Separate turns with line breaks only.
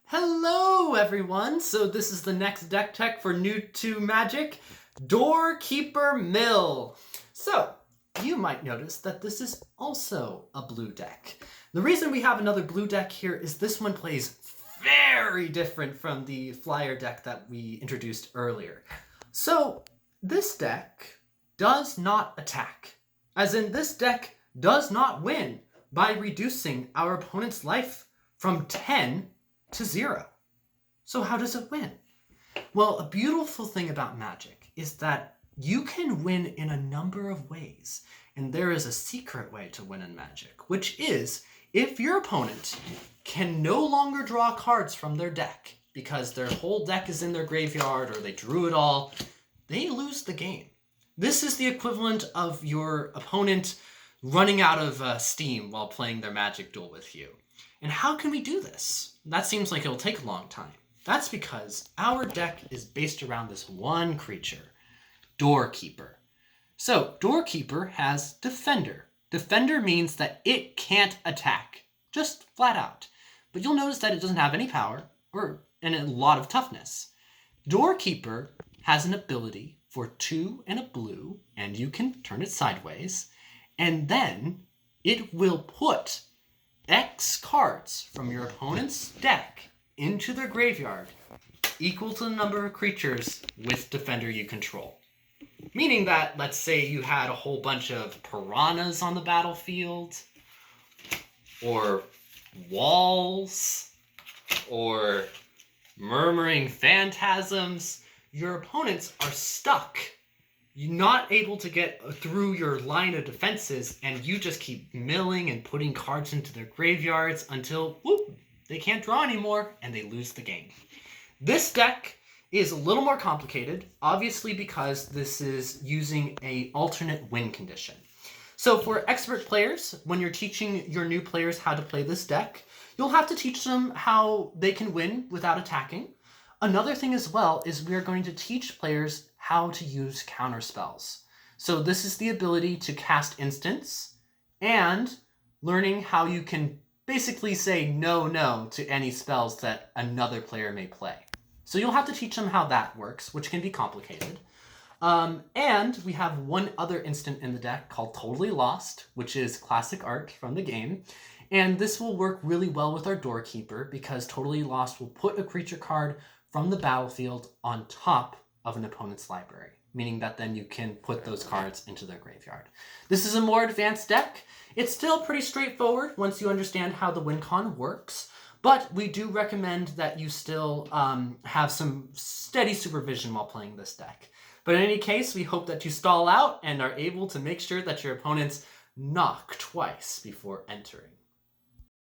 Hello everyone! So this is the next deck tech for new to Magic, Doorkeeper Mill. So you might notice that this is also a blue deck. The reason we have another blue deck here is this one plays very different from the flyer deck that we introduced earlier. So this deck does not attack, as in this deck does not win by reducing our opponent's life from 10 to 0. So how does it win? Well, a beautiful thing about Magic is that you can win in a number of ways. And there is a secret way to win in Magic, which is if your opponent can no longer draw cards from their deck because their whole deck is in their graveyard or they drew it all, they lose the game. This is the equivalent of your opponent running out of steam while playing their Magic duel with you. And how can we do this? That seems like it'll take a long time. That's because our deck is based around this one creature, Doorkeeper. So Doorkeeper has Defender. Defender means that it can't attack, just flat out. But you'll notice that it doesn't have any power and a lot of toughness. Doorkeeper has an ability for 2 and a blue, and you can turn it sideways, and then it will put X cards from your opponent's deck into their graveyard equal to the number of creatures with Defender you control. Meaning that, let's say you had a whole bunch of piranhas on the battlefield, or walls, or murmuring phantasms, your opponents are stuck. You're not able to get through your line of defenses, and you just keep milling and putting cards into their graveyards until, whoop, they can't draw anymore, and they lose the game. This deck is a little more complicated, obviously because this is using an alternate win condition. So for expert players, when you're teaching your new players how to play this deck, you'll have to teach them how they can win without attacking. Another thing as well is we are going to teach players how to use counter spells. So this is the ability to cast instants and learning how you can basically say no to any spells that another player may play. So you'll have to teach them how that works, which can be complicated. And we have one other instant in the deck called Totally Lost, which is classic art from the game. And this will work really well with our Doorkeeper because Totally Lost will put a creature card from the battlefield on top of an opponent's library, meaning that then you can put those cards into their graveyard. This is a more advanced deck. It's still pretty straightforward once you understand how the win con works, but we do recommend that you still have some steady supervision while playing this deck. But in any case, we hope that you stall out and are able to make sure that your opponents knock twice before entering.